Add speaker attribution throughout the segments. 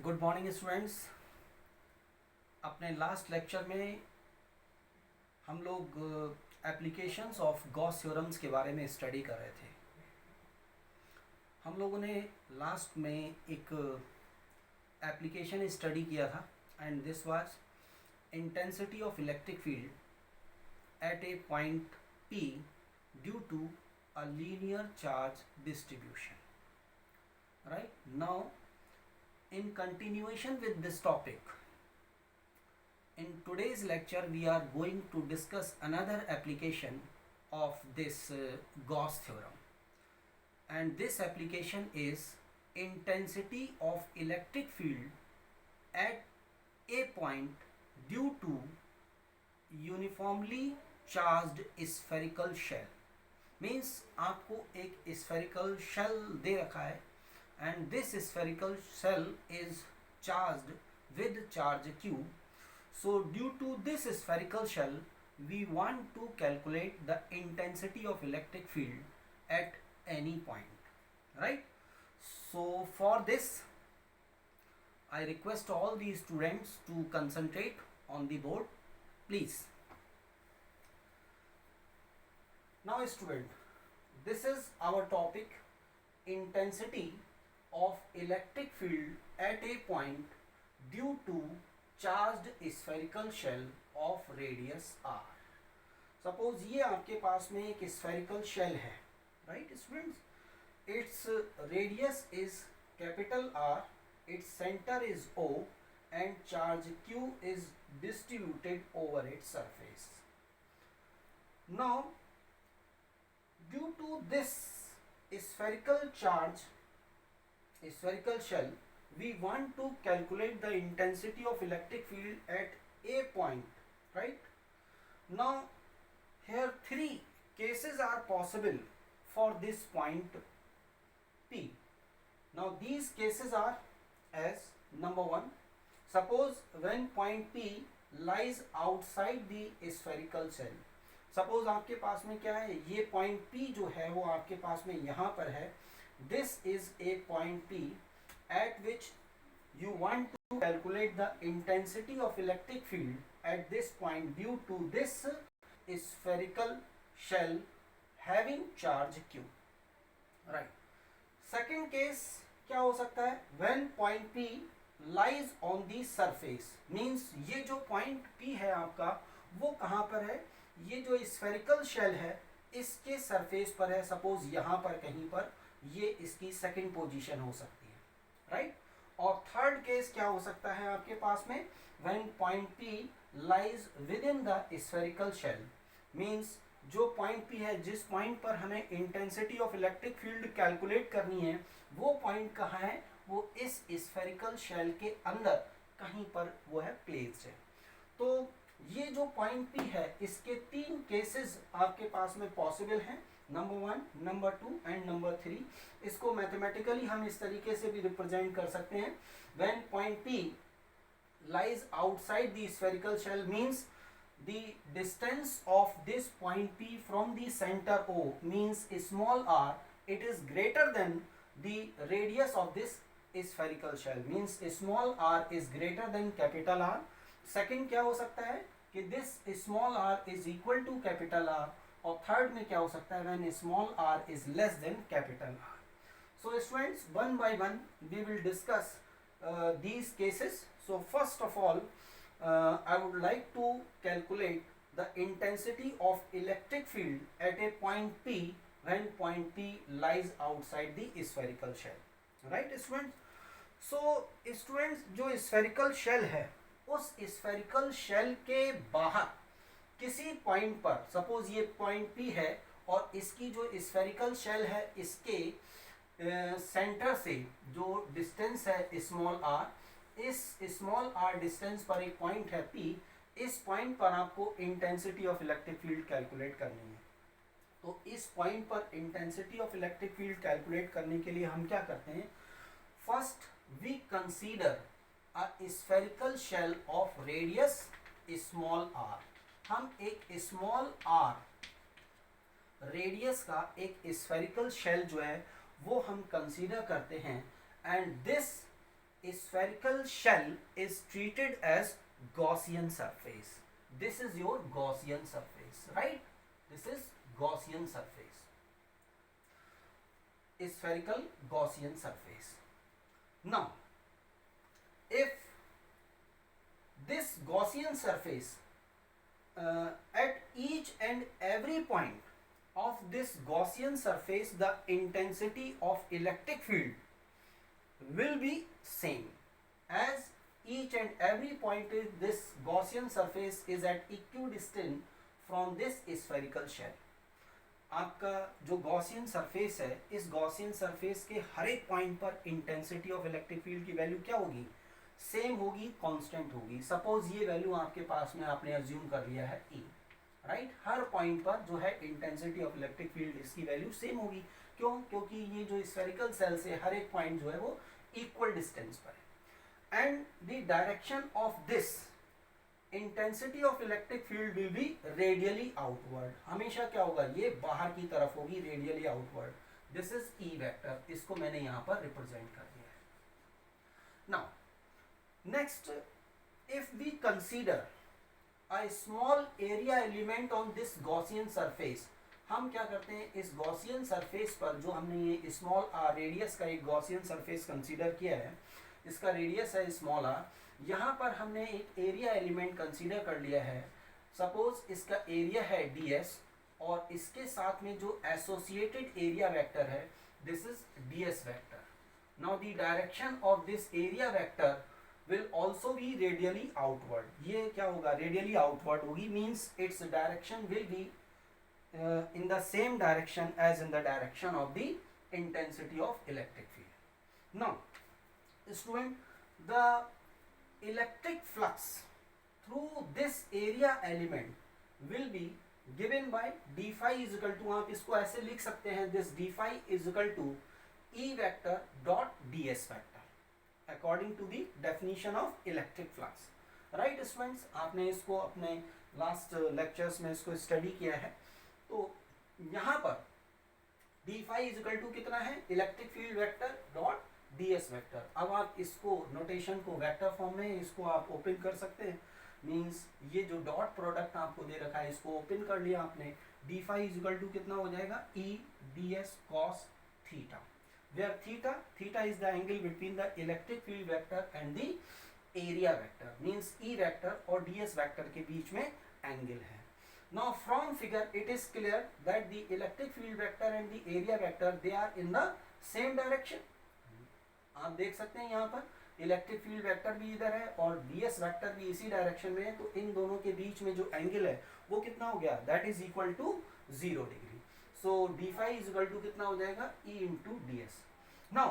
Speaker 1: Good morning students. अपने last lecture में हम लोग एप्लीकेशंस ऑफ गॉस थ्योरम्स के बारे में स्टडी कर रहे थे। हम लोगों ने लास्ट में एक एप्लीकेशन स्टडी किया था and this was intensity of electric field at a point P due to a linear charge distribution. Right now, in continuation with this topic, in today's lecture we are going to discuss another application of this Gauss theorem, and this application is intensity of electric field at a point due to uniformly charged spherical shell. Means आपको एक spherical shell दे रखा है and this spherical shell is charged with charge q. So due to this spherical shell we want to calculate the intensity of electric field at any point, right? So for this I request all the students to concentrate on the board, please. Now student, this is our topic, intensity of electric field at a point due to charged spherical shell of radius r. Suppose ये आपके पास में एक spherical shell है, right students? Its radius is capital R, its center is O, and charge Q is distributed over its surface. Now, due to this spherical shell, we want to calculate the intensity of electric field at a point, right? Now here three cases are possible for this point P. Now these cases are as number one, suppose when point P lies outside the spherical shell. Suppose आपके पास में क्या है, ये point P जो है वो आपके पास में यहाँ पर है. This is a point P at which you want to calculate the intensity of electric field at this point due to this spherical shell having charge Q, right? Second case क्या हो सकता है, when point P lies on the surface, means ये जो point P है आपका वो कहाँ पर है, ये जो स्फेरिकल शेल है इसके सरफेस पर है. सपोज यहाँ पर कहीं पर ये इसकी सेकंड पोजीशन हो सकती है, राइट? और थर्ड केस क्या हो सकता है आपके पास में, when point P lies within the spherical shell, means जो पॉइंट P है, जिस पॉइंट पर हमें intensity of electric field calculate करनी है, वो पॉइंट कहाँ है, वो इस स्फेरिकल शेल के अंदर कहीं पर वो है प्लेस्ड है. तो ये जो पॉइंट P है इसके तीन केसेस आपके पास में पॉसिबल हैं, number one, number two and number three. इसको मैथमेटिकली हम इस तरीके से भी रिप्रेजेंट कर सकते हैं. When point P lies outside the spherical shell means the distance of this point P from the center O means small r, it is greater than the radius of this spherical shell, means small r is greater than capital R. Second क्या हो सकता है कि this small r is equal to capital R. और third में क्या हो सकता है, when small r is less than capital R. So students, one by one we will discuss these cases. So first of all, I would like to calculate the intensity of electric field at a point P when point P lies outside the spherical shell, right students? So students, जो spherical shell है उस spherical shell के बाहर किसी point पर, suppose ये point P है और इसकी जो स्फेरिकल शेल है इसके सेंटर से जो डिस्टेंस है स्मॉल r, इस स्मॉल r डिस्टेंस पर एक पॉइंट है P. इस पॉइंट पर आपको intensity of electric field calculate करनी है. तो इस पॉइंट पर intensity of electric field calculate करने के लिए हम क्या करते हैं, first we consider a spherical shell of radius small r. हम एक small r रेडियस का एक स्फेरिकल शेल जो है वो हम कंसीडर करते हैं, and this spherical shell is treated as Gaussian surface. This is your Gaussian surface, right? This is Gaussian surface. Spherical Gaussian surface. Now, if this Gaussian surface at each and every point of this Gaussian surface, the intensity of electric field will be same, as each and every point is this Gaussian surface is at equidistant from this spherical shell. आपका जो Gaussian surface है, इस Gaussian surface के हर एक point पर intensity of electric field की value क्या होगी, सेम होगी, कांस्टेंट होगी. सपोज ये वैल्यू आपके पास में आपने अज्यूम कर लिया है E, राइट. हर पॉइंट पर जो है इंटेंसिटी ऑफ इलेक्ट्रिक फील्ड इसकी वैल्यू सेम होगी. क्यों? क्योंकि ये जो स्फेरिकल सेल से हर एक पॉइंट जो है वो इक्वल डिस्टेंस पर है. And the direction of this intensity of electric field will be radially outward. हमेशा क्या होगा, ये बाहर की तरफ होगी, radially outward. This is E vector. इसको मैंने यहाँ पर रिप्रेजेंट कर दिया है. Now next, if we consider a small area element on this Gaussian surface, हम क्या करते हैं, इस गॉसियन सरफेस पर जो हमने ये स्मॉल रेडियस का एक गॉसियन सरफेस कंसीडर किया है, इसका रेडियस है स्मॉल r. यहाँ पर हमने एक एरिया एलिमेंट कंसीडर कर लिया है. सपोज इसका एरिया है ds और इसके साथ में जो एसोसिएटेड एरिया वेक्टर है, this is ds vector. Now the direction of this area vector will also be radially outward. ये क्या होगा, रेडियली आउटवर्ड होगी. Means its direction will be in the same direction as in the direction of the intensity of electric field. Now, student, the electric flux through this area element will be given by d phi is equal to, आप इसको ऐसे लिख सकते हैं, this d phi is equal to E vector dot ds vector according to the definition of electric flux. Right students, आपने इसको अपने last lectures में इसको स्टडी किया है. तो यहाँ पर d phi is equal to कितना है, electric field vector dot ds vector. अब आप इसको नोटेशन को वेक्टर फॉर्म में इसको आप ओपन कर सकते हैं. मींस ये जो डॉट प्रोडक्ट आपको दे रखा है, इसको ओपन कर लिया आपने. d phi is equal to कितना हो जाएगा, E ds cos theta, where theta is the angle between the electric field vector and the area vector. Means E vector और ds vector के बीच में एंगल है. Now from figure it is clear that the electric field vector and the area vector they are in the same direction. आप देख सकते हैं यहाँ पर इलेक्ट्रिक फील्ड वेक्टर भी इधर है और ds वेक्टर भी इसी डायरेक्शन में है. तो इन दोनों के बीच में जो एंगल है वो कितना हो गया, that is equal to 0 degree. So d phi is equal to कितना हो जाएगा, E into ds. Now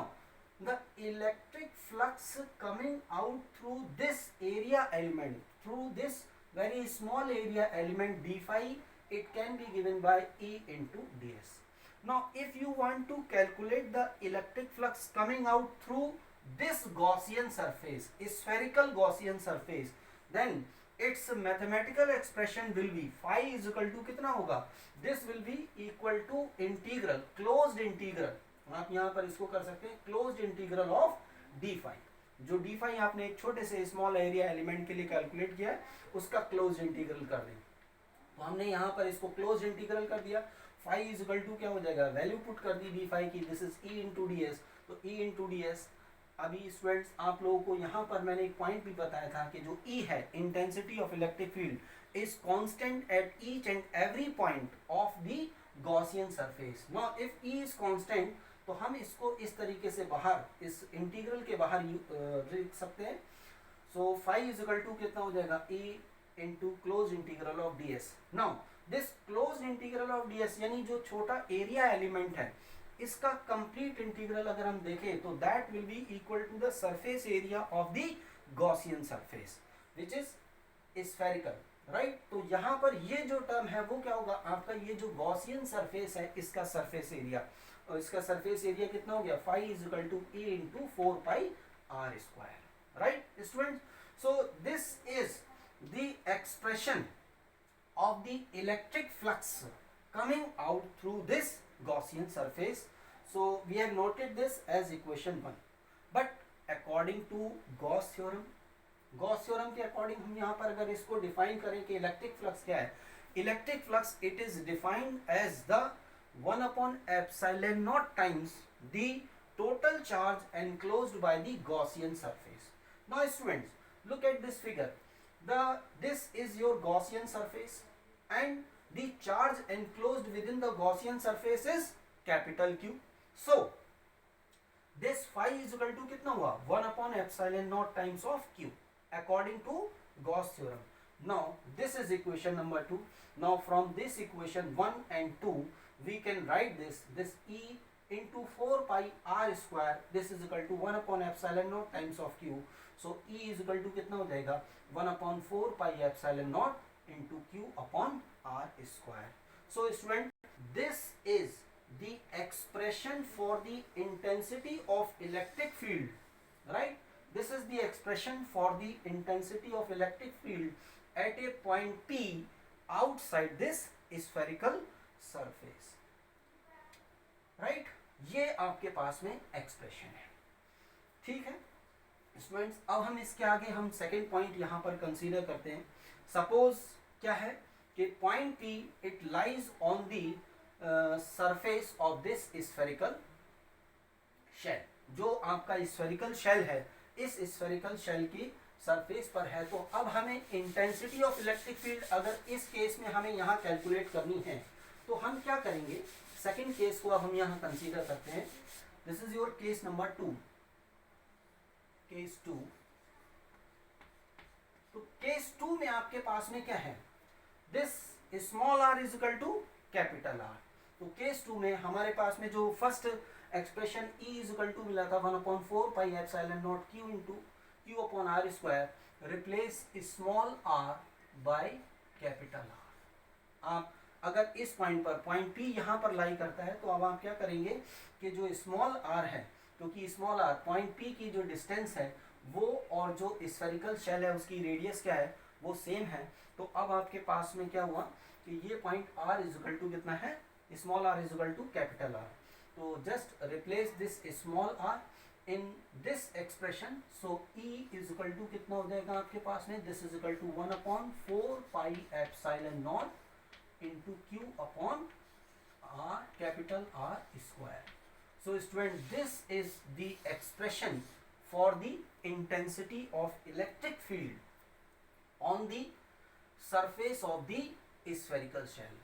Speaker 1: the electric flux coming out through this area element, through this very small area element d phi, it can be given by E into ds. Now if you want to calculate the electric flux coming out through this Gaussian surface, spherical Gaussian surface, then its mathematical expression will be phi is equal to कितना होगा, this will be equal to integral, closed integral. आप यहाँ पर इसको कर सकते हैं closed integral of d phi. जो d phi आपने एक छोटे से स्मॉल एरिया एलिमेंट के लिए कैलकुलेट किया है, उसका क्लोज इंटीग्रल कर दें. तो हमने यहाँ पर इसको क्लोज इंटीग्रल कर दिया. phi इज इक्वल टू क्या हो जाएगा, वैल्यू पुट कर दी d phi की, this is E into ds. तो E इंटू ds. अभी स्टूडेंट्स आप लोगों को यहाँ पर मैंने एक पॉइंट भी बताया था कि जो E है, intensity of electric field, is constant at each and every point of the Gaussian surface. Now if E is constant, तो हम इसको इस तरीके से बाहर, इस इंटीग्रल के बाहर लिख सकते हैं. सो phi इज इक्वल टू कितना हो जाएगा, E into close integral of ds. Now this close integral of ds यानी जो छोटा एरिया एलिमेंट है, इसका कंप्लीट इंटीग्रल अगर हम देखें तो that will be equal to the surface area of the Gaussian surface which is spherical, right. तो यहाँ पर ये जो टर्म है वो क्या होगा, आपका ये जो गॉसियन सरफेस है इसका सरफेस एरिया, और इसका सरफेस एरिया कितना हो गया, phi is equal to E into 4 pi r square, right student. So this is the expression of the electric flux coming out through this Gaussian surface. So we have noted this as equation 1. But according according to Gauss theorem, Gauss theorem के according हम यहाँ पर अगर इसको define करें कि electric flux क्या है, electric flux it is defined as the 1/epsilon naught times the total charge enclosed by the Gaussian surface. Now students, look at this figure. This is your Gaussian surface and the charge enclosed within the Gaussian surface is capital Q. So this phi is equal to कितना हुआ 1/epsilon naught times of Q according to Gauss theorem. Now this is equation number 2. Now from this equation 1 and 2 we can write this E into 4 pi r square, this is equal to 1/epsilon naught times of Q. So E is equal to कितना हो जाएगा 1/4 pi epsilon naught into Q upon r square. So student, this is the expression for the intensity of electric field, right? This is the expression for the intensity of electric field at a point P outside this spherical surface, right? ये आपके पास में expression है, ठीक है students. अब हम इसके आगे हम सेकेंड पॉइंट यहाँ पर कंसीडर करते हैं। सपोज क्या है कि point P it lies on the surface of this spherical shell, जो आपका स्फेरिकल शेल है इस स्फेरिकल शेल की सरफेस पर है। तो अब हमें इंटेंसिटी ऑफ इलेक्ट्रिक फील्ड अगर इस केस में हमें यहाँ कैलकुलेट करनी है तो हम क्या करेंगे, सेकेंड केस को अब हम यहाँ कंसीडर करते हैं। This is your case number 2, case 2। तो केस 2 में आपके पास में क्या है, this small r is equal to capital R। तो केस 2 में हमारे पास में जो first expression E is equal to मिला था 1/4 pi epsilon naught Q into Q upon R square, replace small r by capital R। आप अगर इस पॉइंट पर पॉइंट P यहाँ पर लाई करता है तो अब आप क्या करेंगे कि जो स्मॉल r है, क्योंकि स्मॉल r पॉइंट P की जो डिस्टेंस है वो और जो स्फेरिकल शेल है उसकी रेडियस क्या है वो सेम है। तो अब आपके पास में क्या हुआ कि ये point R is equal to कितना है, small r is equal to capital R। तो just replace this small r in this expression. So E is equal to कितना हो जाएगा आपके पास में, this is equal to 1/4 pi epsilon naught into Q upon R capital R square. So student, this is the expression for the intensity of electric field on the surface of the spherical shell,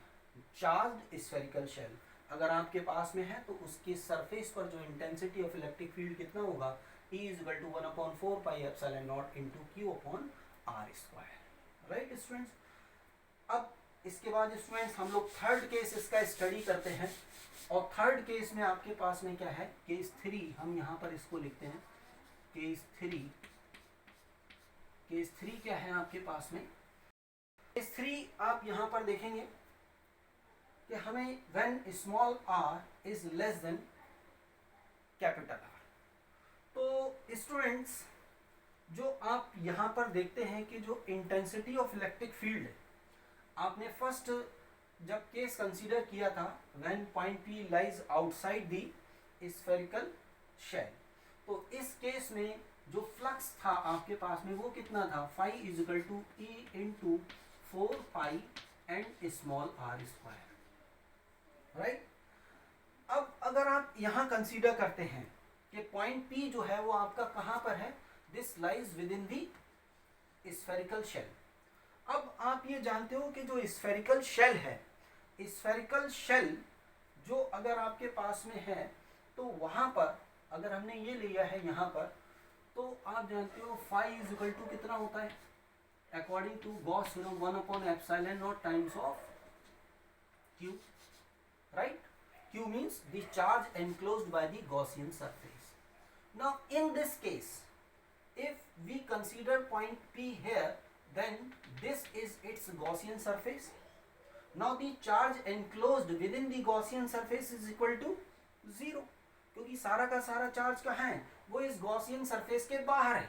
Speaker 1: charged spherical shell। अगर आपके पास में है तो उसके surface पर जो intensity of electric field कितना होगा, E is equal to 1/4 pi epsilon naught into Q upon R square, right students. अब इसके बाद स्टूडेंट्स हम लोग थर्ड केस इसका स्टडी करते हैं। और थर्ड केस में आपके पास में क्या है, केस 3, हम यहाँ पर इसको लिखते हैं केस 3। केस 3 क्या है आपके पास में, केस 3 आप यहाँ पर देखेंगे कि हमें when small r is less than capital R। तो स्टूडेंट्स जो आप यहाँ पर देखते हैं कि जो इंटेंसिटी ऑफ इलेक्ट्रिक फील्ड है, आपने फर्स्ट जब केस कंसीडर किया था when point P lies outside the spherical shell, तो इस केस में जो फ्लक्स था आपके पास में वो कितना था, phi is equal to E into 4 pi and small r square, right. अब अगर आप यहाँ कंसीडर करते हैं कि पॉइंट P जो है वो आपका कहाँ पर है, this lies within the spherical shell. अब आप ये जानते हो कि जो स्फेरिकल शेल है, स्फेरिकल शेल जो अगर आपके पास में है तो वहाँ पर अगर हमने ये लिया है यहाँ पर, तो आप जानते हो फाई इज इक्वल टू कितना होता है according to Gauss theorem 1/epsilon naught times of Q, right? Q means the charge enclosed by the Gaussian surface. Now in this case, if we consider point P here, then this is its Gaussian surface. Now the charge enclosed within the Gaussian surface is equal to 0, क्योंकि सारा का सारा charge कहाँ है, वो इस Gaussian surface के बाहर है,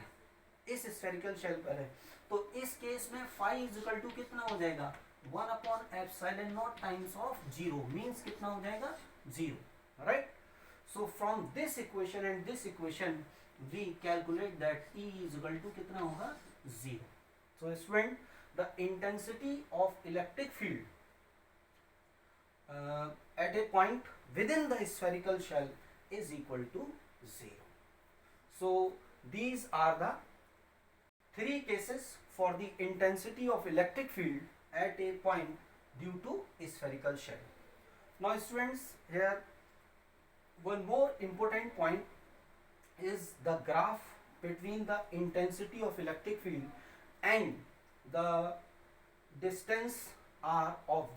Speaker 1: इस स्फेरिकल शेल पर है। तो इस केस में फाई इज इक्वल टू कितना हो जाएगा, 1/epsilon naught times of 0 means कितना हो जाएगा 0, right. So from this equation and this equation we calculate that E is equal to कितना होगा 0. So student, the intensity of electric field at a point within the spherical shell is equal to 0. So these are the three cases for the intensity of electric field at a point due to spherical shell. Now students, here one more important point is the graph between the intensity of electric field and the distance r of the